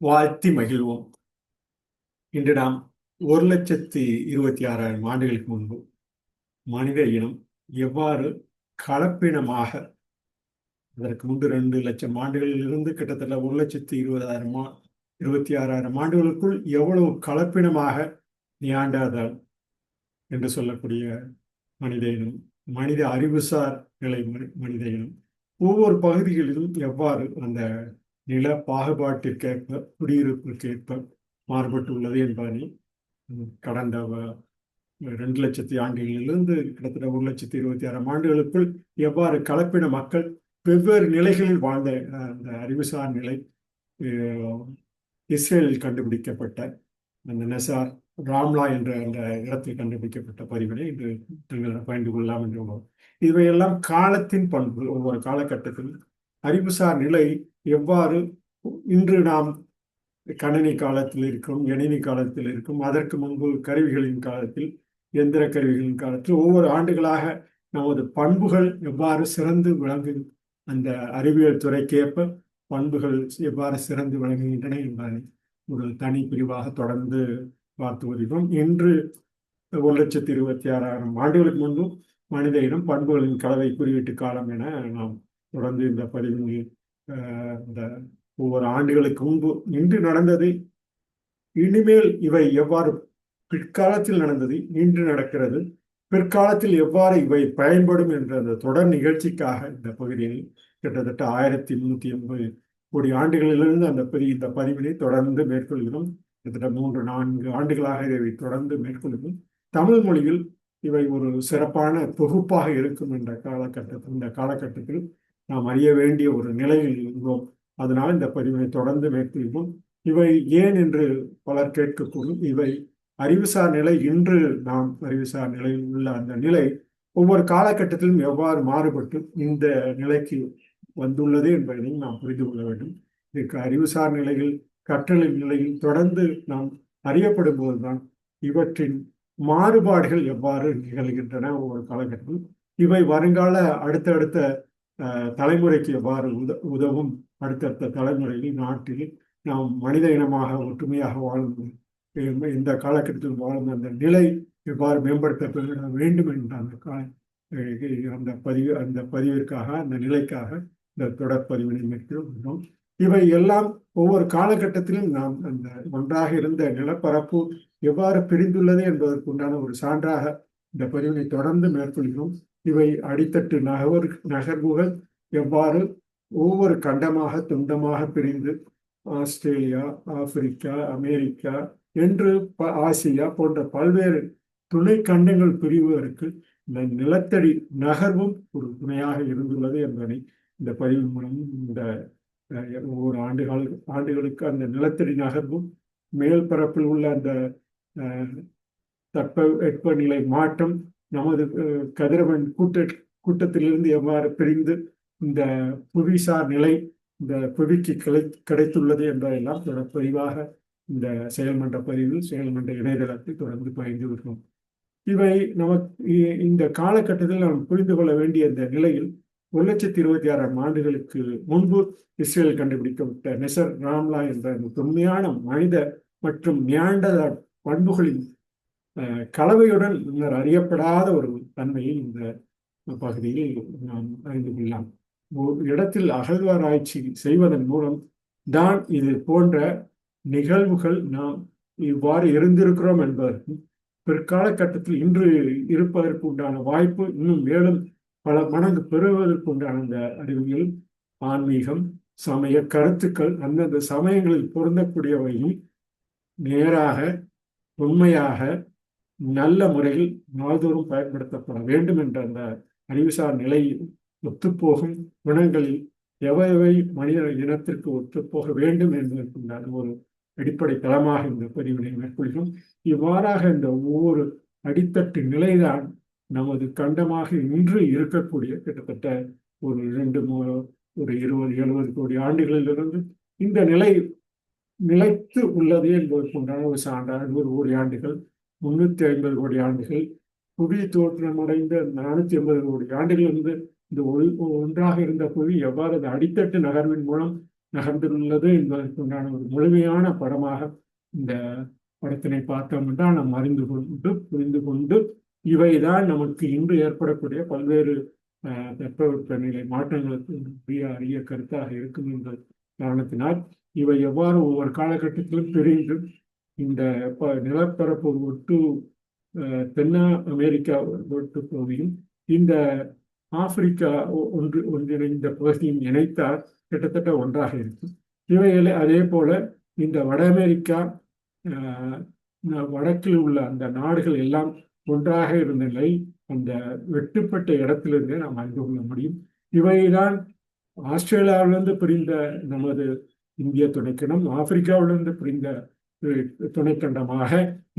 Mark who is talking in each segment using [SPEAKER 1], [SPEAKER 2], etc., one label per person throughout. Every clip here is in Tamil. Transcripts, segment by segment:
[SPEAKER 1] வாழ்த்தி மகிழ்வோம். இன்று நாம் 1,26,000 ஆண்டுகளுக்கு முன்பு மனித இனம் எவ்வாறு கலப்பினமாக, அதற்கு முன்பு 2,00,000 ஆண்டுகளில் இருந்து கிட்டத்தட்ட 1,20,000 26,000 ஆண்டுகளுக்குள் எவ்வளவு கலப்பினமாக நியாண்டர்தால் என்று சொல்லக்கூடிய மனித இனம், மனித அறிவுசார் நிலை மனித இனம் ஒவ்வொரு பகுதிகளிலும் எவ்வாறு அந்த நில பாகுபாட்டிற்கேற்ப குடியிருப்பிற்கேற்ப மாறுபட்டுள்ளது என்பதனை கடந்த 2,00,000 ஆண்டுகளிலிருந்து கிட்டத்தட்ட 1,26,000 ஆண்டுகளுக்குள் எவ்வாறு கலப்பின மக்கள் வெவ்வேறு நிலைகளில் வாழ்ந்த அந்த அறிவுசார் நிலை இஸ்ரேலில் கண்டுபிடிக்கப்பட்ட அந்த நெசார் ராம்லா என்ற அந்த இடத்தில் கண்டுபிடிக்கப்பட்ட பதிவினை இன்று தங்களிடம் பகிர்ந்து கொள்ளலாம் என்று உள்ளோம். இவையெல்லாம் காலத்தின் பண்பு. ஒவ்வொரு காலகட்டத்திலும் அறிவுசார் நிலை எவ்வாறு இன்று நாம் கணினி காலத்தில் இருக்கும், கணினி காலத்தில் இருக்கும், அதற்கு முன்பு கருவிகளின் காலத்தில், எந்திர கருவிகளின் காலத்தில் ஒவ்வொரு ஆண்டுகளாக நமது பண்புகள் எவ்வாறு சிறந்து விளங்கும், அந்த அறிவியல் துறைக்கேற்ப பண்புகள் எவ்வாறு சிறந்து விளங்குகின்றன என்பதை ஒரு தனி பிரிவாக தொடர்ந்து பார்த்து வருகிறோம். இன்று 1,26,000 ஆண்டுகளுக்கு முன்பும் மனித இனம் பண்புகளின் கலவை குறியீட்டு காலம் என நாம் தொடர்ந்து இந்த பதிவு இந்த ஒவ்வொரு ஆண்டுகளுக்கு முன்பு இன்று நடந்தது, இனிமேல் இவை எவ்வாறு பிற்காலத்தில் நடந்தது, இன்று நடக்கிறது, பிற்காலத்தில் எவ்வாறு இவை பயன்படும் என்ற அந்த தொடர் நிகழ்ச்சிக்காக இந்த பகுதியில் கிட்டத்தட்ட 1,380 கோடி ஆண்டுகளிலிருந்து இந்த பதிவினை தொடர்ந்து மேற்கொள்கிறோம். கிட்டத்தட்ட 3-4 ஆண்டுகளாக இதை தொடர்ந்து மேற்கொள்கிறோம். தமிழ் மொழியில் இவை ஒரு சிறப்பான தொகுப்பாக இருக்கும் என்ற இந்த காலகட்டத்தில் நாம் அறிய வேண்டிய ஒரு நிலையில் இருந்தோம். அதனால் இந்த பதிவினை தொடர்ந்து மேற்கொள்வோம். இவை ஏன் என்று பலர் கேட்கக்கூடும். இவை அறிவுசார் நிலை, இன்று நாம் அறிவுசார் நிலையில் உள்ள அந்த நிலை ஒவ்வொரு காலகட்டத்திலும் எவ்வாறு மாறுபட்டு இந்த நிலைக்கு வந்துள்ளது என்பதையும் நாம் புரிந்து கொள்ள வேண்டும். இதற்கு அறிவுசார் நிலையில், கற்றலின் நிலையில் தொடர்ந்து நாம் அறியப்படும் போதுதான் இவற்றின் மாறுபாடுகள் எவ்வாறு நிகழ்கின்றன ஒவ்வொரு காலகட்டத்திலும், இவை வருங்கால அடுத்தடுத்த தலைமுறைக்கு எவ்வாறு உதவும், அடுத்தடுத்த தலைமுறையில் நாட்டில் நாம் மனித இனமாக ஒற்றுமையாக வாழ்ந்து இந்த காலகட்டத்தில் வாழ்ந்த அந்த நிலை எவ்வாறு மேம்படுத்த வேண்டும் என்ற அந்த பதிவிற்காக, அந்த நிலைக்காக இந்த தொடர் பதிவினை மேற்கொள்கிறோம். இவை எல்லாம் ஒவ்வொரு காலகட்டத்திலும் நாம் அந்த ஒன்றாக இருந்த நிலப்பரப்பு எவ்வாறு பிரிந்துள்ளது என்பதற்குண்டான ஒரு சான்றாக இந்த பதிவினை தொடர்ந்து மேற்கொள்கிறோம். இவை அடித்தட்டு நகர்வுகள் எவ்வாறு ஒவ்வொரு கண்டமாக துண்டமாக பிரிந்து ஆஸ்திரேலியா, ஆப்பிரிக்கா, அமெரிக்கா என்று ஆசியா போன்ற பல்வேறு துணை கண்டங்கள் பிரிவதற்கு இந்த நிலத்தடி நகர்வும் ஒரு துணையாக இருந்துள்ளது என்பதை இந்த பதிவு மூலம் இந்த ஒவ்வொரு ஆண்டுகளுக்கு அந்த நிலத்தடி நகர்வும், மேல் பரப்பில் உள்ள அந்த வெப்பநிலை மாற்றம், நமது கதிரவன் கூட்டத்திலிருந்து எவ்வாறு பிரிந்து இந்த புவிசார் நிலை இந்த புவிக்கு கிடைத்துள்ளது என்பதையெல்லாம் தொடர் பதிவாக இந்த செயல்மன்ற பதிவில், செயல்மன்ற இணையதளத்தில் தொடர்ந்து பகிர்ந்து வருகிறோம். இவை நமக்கு இந்த காலகட்டத்தில் நாம் புரிந்து கொள்ள வேண்டிய இந்த நிலையில் 1,26,000 ஆண்டுகளுக்கு முன்பு இஸ்ரேல் கண்டுபிடிக்கப்பட்ட நெசர் ராம்லா என்ற தொன்மையான மனித மற்றும் நியாண்டர்தால் பண்புகளின் கலவையுடன் முன்னர் அறியப்படாத ஒரு தன்மையை இந்த பகுதியில் நாம் அறிந்து கொள்ளலாம். ஒரு இடத்தில் அகழ்வாராய்ச்சி செய்வதன் மூலம் தான் இது போன்ற நிகழ்வுகள் நாம் இவ்வாறு இருந்திருக்கிறோம் என்பதற்கும், பிற்கால கட்டத்தில் இன்று இருப்பதற்கு உண்டான வாய்ப்பு இன்னும் மேலும் பல மடங்கு பெறுவதற்கு உண்டான அந்த அறிவியல், ஆன்மீகம், சமய கருத்துக்கள் அந்தந்த சமயங்களில் பொருந்தக்கூடியவையும் நேராக, உண்மையாக, நல்ல முறையில் நாள்தோறும் பயன்படுத்தப்பட வேண்டும் என்ற அந்த அறிவுசார் நிலையில் ஒத்துப்போகும் குணங்களில் எவை மனித இனத்திற்கு ஒத்துப்போக வேண்டும் என்பதற்குண்டான ஒரு அடிப்படை தளமாக இந்த பதிவினை மேற்கொள்கிறோம். இவ்வாறாக இந்த ஒவ்வொரு அடித்தட்டு நிலைதான் நமது கண்டமாக இன்று இருக்கக்கூடிய கிட்டத்தட்ட ஒரு 20-70 கோடி ஆண்டுகளிலிருந்து இந்த நிலை நிலைத்து உள்ளது என்பதற்குண்டான ஒரு சான்றாக 100 கோடி ஆண்டுகள், 350 கோடி ஆண்டுகள், புவி தோற்றமடைந்த 480 கோடி ஆண்டுகளிலிருந்து இந்த ஒன்றாக இருந்த புவி எவ்வாறு அந்த அடித்தட்டு நகர்வின் மூலம் நகர்ந்துள்ளது என்பதற்குண்டான ஒரு முழுமையான படமாக இந்த படத்தினை பார்த்தோம் என்றால் நாம் அறிந்து கொண்டு புரிந்து கொண்டு இவைதான் நமக்கு இன்று ஏற்படக்கூடிய பல்வேறு தட்பவெப்பநிலை மாற்றங்களுக்கு அறிய கருத்தாக இருக்கும் என்ற காரணத்தினால் இவை எவ்வாறு ஒவ்வொரு காலகட்டத்திலும் பிரிந்து இந்த நிலப்பரப்பு ஒட்டு தென் அமெரிக்கா ஒட்டு பகுதியும் இந்த ஆப்பிரிக்கா ஒன்றிணைந்த பகுதியும் இணைத்தால் கிட்டத்தட்ட ஒன்றாக இருக்கும். இவைகளை அதே போல இந்த வட அமெரிக்கா வடக்கில் உள்ள அந்த நாடுகள் எல்லாம் ஒன்றாக இருந்த நிலை அந்த வெட்டுப்பட்ட இடத்திலிருந்தே நாம் அறிந்து கொள்ள முடியும். இவைதான் ஆஸ்திரேலியாவிலிருந்து பிரிந்த நமது இந்திய துணைக்கண்டம், ஆப்பிரிக்காவிலிருந்து பிரிந்த துணைக்கண்டமாக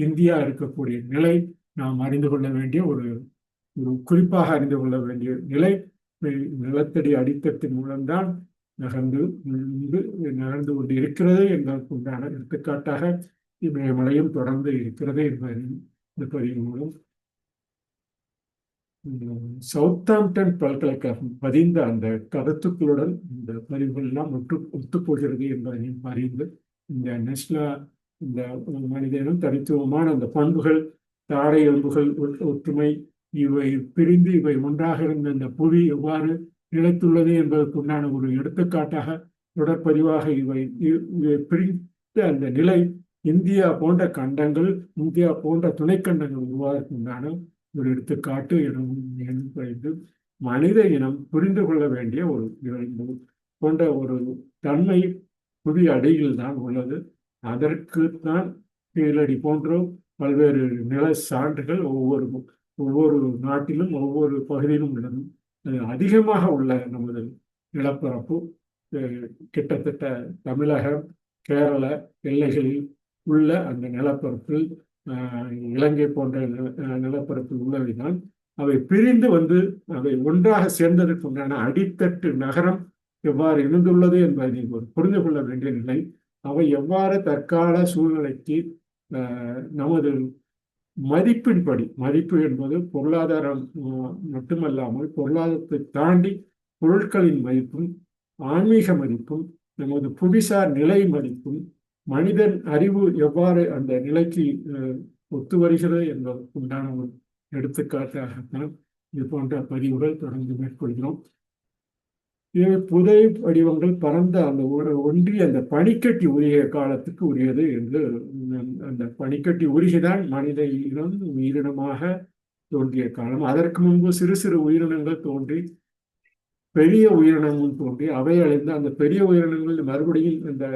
[SPEAKER 1] இந்தியா இருக்கக்கூடிய நிலை நாம் அறிந்து கொள்ள வேண்டிய ஒரு குறிப்பாக அறிந்து கொள்ள வேண்டிய நிலை. நிலத்தடி அடித்தட்டின் மூலம்தான் நகர்ந்து கொண்டு இருக்கிறது என்பதற்கு உண்டான எடுத்துக்காட்டாக இமயமலையும் தொடர்ந்து இருக்கிறது என்பதை இந்த பதிவின் மூலம் சவுத்தாம்ப்டன் பல்கலைக்கழகம் பதிந்த அந்த கருத்துக்களுடன் இந்த பதிவுகள் எல்லாம் ஒத்துப்போகிறது என்பதையும் அறிந்து இந்த நெஸ்லா இந்த மனிதனும் தனித்துவமான அந்த பண்புகள் தாடை எலும்புகள் ஒற்றுமை இவை பிரிந்து இவை ஒன்றாக இருந்த இந்த புவி எவ்வாறு நிலைத்துள்ளது என்பதற்குண்டான ஒரு எடுத்துக்காட்டாக தொடர்பதிவாக இவை பிரிந்த அந்த நிலை இந்தியா போன்ற கண்டங்கள் இந்தியா போன்ற துணைக்கண்டங்கள் உருவாவதற்குண்டான ஒரு எடுத்துக்காட்டு எனவும் மனித இனம் புரிந்து கொள்ள வேண்டிய ஒரு போன்ற ஒரு தன்மை புதிய அடியில் தான் உள்ளது. அதற்கு தான் கீழடி போன்ற பல்வேறு நில சான்றுகள் ஒவ்வொரு நாட்டிலும் ஒவ்வொரு பகுதியிலும் உள்ளது. அதிகமாக உள்ள நமது நிலப்பரப்பு கிட்டத்தட்ட தமிழகம் கேரள எல்லைகளில் உள்ள அந்த நிலப்பரப்பில் இலங்கை போன்ற நிலப்பரப்பில் உள்ளவைதான் அவை பிரிந்து வந்து அவை ஒன்றாக சேர்ந்ததற்கு உண்டான அடித்தட்டு நகரம் எவ்வாறு இருந்துள்ளது என்பதை புரிந்து கொள்ள வேண்டிய நிலை. அவை எவ்வாறு தற்கால சூழ்நிலைக்கு நமது மதிப்பின்படி, மதிப்பு என்பது பொருளாதாரம் மட்டுமல்லாமல் பொருளாதாரத்தை தாண்டி பொருட்களின் மதிப்பும் ஆன்மீக மதிப்பும் நமது புவிசார் நிலை மதிப்பும் மனிதன் அறிவு எவ்வாறு அந்த நிலைக்கு ஒத்து வருகிறது என்பதற்கு உண்டான ஒரு எடுத்துக்காட்டாகத்தான் இது போன்ற பதிவுகள் தொடர்ந்து மேற்கொள்கிறோம். புதை வடிவங்கள் பரந்த அந்த ஒன்றிய அந்த பனிக்கட்டி உரிய காலத்துக்கு உரியது என்று அந்த பனிக்கட்டி உருகிதான் மனித இனம் உயிரினமாக தோன்றிய காலம். அதற்கு முன்பு சிறு சிறு உயிரினங்கள் தோன்றி பெரிய உயிரினங்கள் தோன்றி அவை அழிந்து அந்த பெரிய உயிரினங்கள் மறுபடியும் அந்த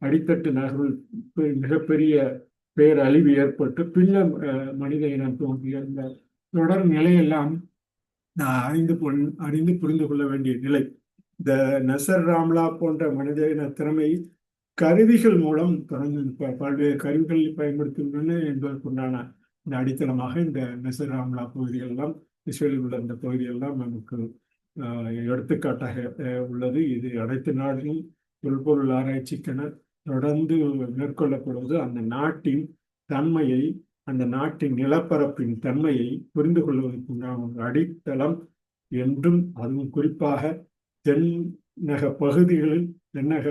[SPEAKER 1] அடித்தட்டு நகர்வு மிகப்பெரிய பேரழிவு ஏற்பட்டு பின்னர் மனித இனம் தோன்றிய அந்த தொடர் நிலையெல்லாம் அறிந்து புரிந்து கொள்ள வேண்டிய நிலை. இந்த நசர் ராம்லா போன்ற மனித இன திறமை கருவிகள் மூலம் தொடர்ந்து பல்வேறு கருவிகளில் பயன்படுத்துகின்றன என்பதற்குண்டான இந்த அடித்தளமாக இந்த நசர் ராம்லா பகுதிகளெல்லாம் இஸ்ரேலில் உள்ள இந்த பகுதியெல்லாம் நமக்கு எடுத்துக்காட்டாக உள்ளது. இது அனைத்து நாடுகளும் தொல்பொருள் ஆராய்ச்சிக்கென தொடர்ந்து மேற்கொள்ளப்படுவது அந்த நாட்டின் தன்மையை, அந்த நாட்டின் நிலப்பரப்பின் தன்மையை புரிந்து கொள்வதற்குண்டான ஒரு அடித்தளம் என்றும், அதுவும் குறிப்பாக தென்னக பகுதிகளில், தென்னக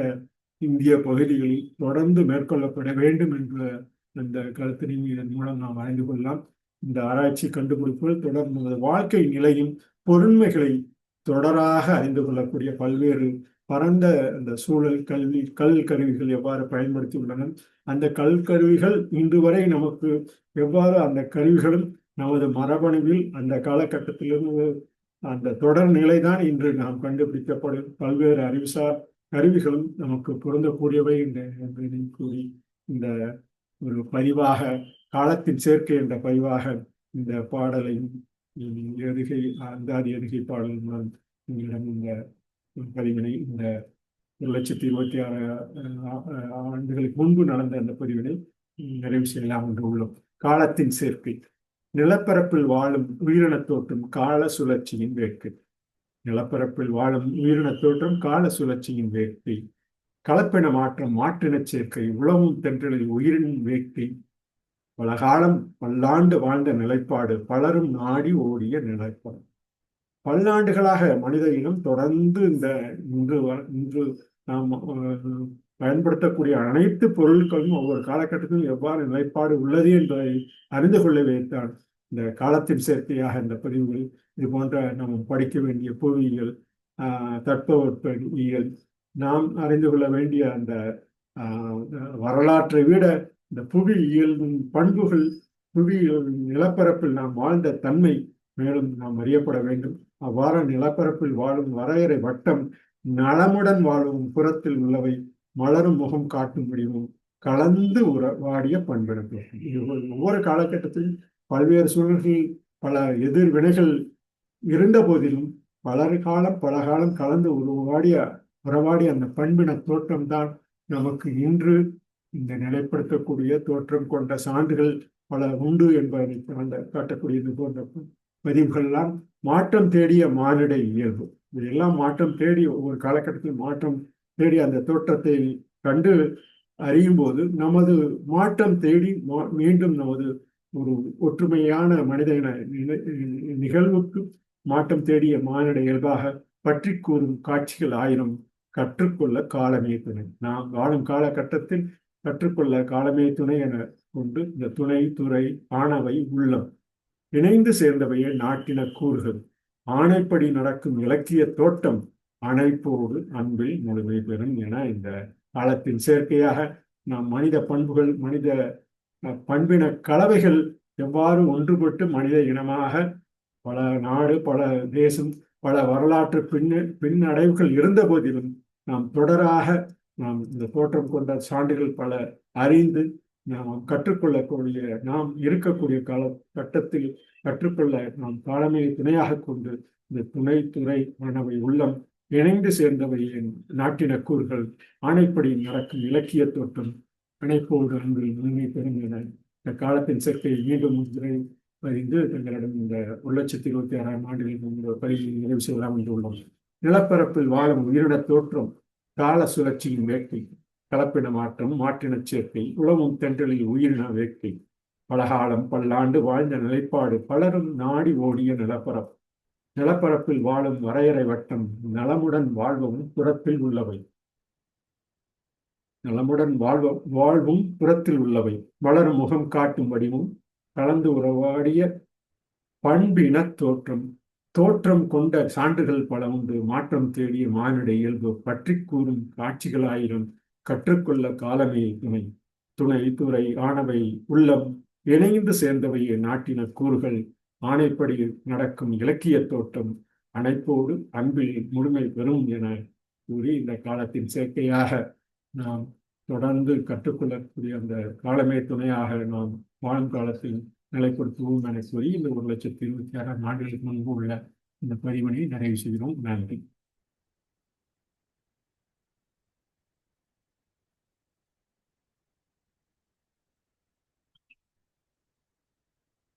[SPEAKER 1] இந்திய பகுதிகளில் தொடர்ந்து மேற்கொள்ளப்பட வேண்டும் என்ற அந்த கருத்தினை இதன் மூலம் நாம் அறிந்து கொள்ளலாம். இந்த ஆராய்ச்சி கண்டுபிடிப்புகள் தொடர்ந்து வாழ்க்கை நிலையும் பொருண்மைகளை தொடராக அறிந்து கொள்ளக்கூடிய பல்வேறு பரந்த அந்த சூழல் கருவிகள் எவ்வாறு பயன்படுத்தி உள்ளன, அந்த கருவிகள் இன்று வரை நமக்கு எவ்வாறு அந்த கருவிகளும் நமது மரபணுவில் அந்த காலகட்டத்திலிருந்து அந்த தொடர் நிலைதான் இன்று நாம் கண்டுபிடிக்கப்படும் பல்வேறு அறிவுசார் கருவிகளும் நமக்கு பொருந்தக்கூடியவை என்பதை கூறி இந்த ஒரு பதிவாக, காலத்தின் சேர்க்கை என்ற பதிவாக இந்த பாடலையும் அந்தாதி எதுகை பாடல் மூலம் உங்களிடம் இந்த பதிவினை, இந்த 1,26,000 ஆண்டுகளுக்கு முன்பு நடந்த அந்த பதிவினை நிறைவு செய்யலாம் என்று உள்ளோம். காலத்தின் சேர்க்கை. நிலப்பரப்பில் வாழும் உயிரின தோற்றம் கால சுழற்சியின் வேட்கை. நிலப்பரப்பில் வாழும் உயிரின தோற்றம் கால சுழற்சியின் வேட்கை. கலப்பின மாற்றம், மாற்றினச் சேர்க்கை, உழவும் தென்றலில் உயிரின் வேட்கை. பல காலம் பல்லாண்டு வாழ்ந்த நிலைப்பாடு, பலரும் நாடி ஓடிய நிலைப்பாடு. பல்லாண்டுகளாக மனித இனம் தொடர்ந்து இன்று நாம் பயன்படுத்தக்கூடிய அனைத்து பொருட்களும் ஒவ்வொரு காலகட்டத்திலும் எவ்வாறு நிலைப்பாடு உள்ளது என்பதை அறிந்து கொள்ளவே தான் இந்த காலத்தின் சேர்க்கையாக இந்த பதிவுகள் இது போன்ற நாம் படிக்க வேண்டிய புவியியல், தட்பவெப்பவியல், நாம் அறிந்து கொள்ள வேண்டிய அந்த வரலாற்றை விட இந்த புவியியல் பண்புகள், புவியியல் நிலப்பரப்பில் நாம் வாழ்ந்த தன்மை மேலும் நாம் அறியப்பட வேண்டும். அவ்வாறு நிலப்பரப்பில் வாழும் வரையறை வட்டம் நலமுடன் வாழும் புறத்தில் உள்ளவை மலரும் முகம் காட்டும் முடிவும் கலந்து உறவாடிய பண்பெடுப்பு. இது ஒவ்வொரு காலகட்டத்திலும் பல்வேறு சூழல்களில் பல எதிர்வினைகள் இருந்த போதிலும் பல காலம் கலந்து உறவாடிய அந்த பண்பின தோற்றம் தான் நமக்கு இன்று இந்த நிலைப்படுத்தக்கூடிய தோற்றம் கொண்ட சான்றுகள் பல உண்டு என்பதை காட்டக்கூடியது போன்ற பதிவுகள்லாம் மாற்றம் தேடிய மானிட இயல்பு. இதெல்லாம் மாற்றம் தேடி ஒவ்வொரு காலகட்டத்தில் மாற்றம் தேடி அந்த தோற்றத்தை கண்டு அறியும் போது நமது மாற்றம் தேடி மீண்டும் நமது ஒரு ஒற்றுமையான மனித நிகழ்வுக்கு மாற்றம் தேடிய மானிட இயல்பாக பற்றி கூறும் காட்சிகள் ஆயிரம் கற்றுக்கொள்ள காலமே துணை. நாம் வாழும் காலகட்டத்தில் கற்றுக்கொள்ள காலமே துணை என கொண்டு இந்த துணை, துறை, ஆணவை, உள்ளம் இணைந்து சேர்ந்தவையே நாட்டின கூறுகள். ஆணைப்படி நடக்கும் இலக்கிய தோட்டம் அணைப்போடு அன்பில் முழுமை பெறும் என இந்த காலத்தின் சேர்க்கையாக நாம் மனித பண்புகள், மனித பண்பின கலவைகள் எவ்வாறு ஒன்றுபட்டு மனித இனமாக பல நாடு, பல தேசம், பல வரலாற்று பின்னடைவுகள் இருந்த போதிலும் நாம் தொடராக நாம் இந்த தோற்றம் கொண்ட சான்றுகள் பல அறிந்து நாம் கற்றுக்கொள்ளக்கூடிய, நாம் இருக்கக்கூடிய கட்டத்தில் கற்றுக்கொள்ள நாம் காலமையை துணையாக கொண்டு இந்த துணை, துறை, ஆணவை, உள்ளம் இணைந்து சேர்ந்தவை என் நாட்டின கூறுகள் ஆணைப்படி நடக்கும் இலக்கிய தோற்றம் இணைப்போடு அன்பில் முழுமை பெறும் என இந்த காலத்தின் சேர்க்கையை மீண்டும் அறிந்து தங்களிடம் இந்த 1,26,6ஆம் ஆண்டில் பதிவு நிறைவு செய்யலாம் என்று உள்ளோம். நிலப்பரப்பில் வாழும் உயிரின தோற்றம் கால சுழற்சியின் வேட்கை, கலப்பின மாற்றம், மாற்றினச் சேர்க்கை, உழவும் தென்றலில் உயிரின வேட்கை, பலகாலம் பல்லாண்டு வாழ்ந்த நிலைப்பாடு, பலரும் நாடி ஓடிய நிலப்பரப்பில் வாழும் வரையறை வட்டம் நலமுடன் வாழ்வும் புறத்தில் உள்ளவை. நலமுடன் வாழ்வும் புறத்தில் உள்ளவை வளரும் முகம் காட்டும் வடிவும் கலந்து உறவாடிய பண்பின தோற்றம் கொண்ட சான்றுகள் பல உண்டு. மாற்றம் தேடிய மானிட இயல்பு பற்றி கூறும் காட்சிகளாயிரம் கற்றுக்கொள்ள காலமே துணை, துறை, ஆணவை, உள்ளம் இணைந்து சேர்ந்தவை நாட்டின கூறுகள் ஆணைப்படி நடக்கும் இலக்கிய தோற்றம் அணைப்போடு அன்பில் முழுமை பெறும் என கூறி இந்த காலத்தின் சேர்க்கையாக நாம் தொடர்ந்து கற்றுக்கொள்ளக்கூடிய அந்த காலமே துணையாக நாம் வாழும் காலத்தில் நிலைப்படுத்துவோம் என கூறி இந்த 1,26,6ஆம் ஆண்டுகளுக்கு முன்பு உள்ள இந்த பதிவினை நிறைவு செய்கிறோம். நன்றி.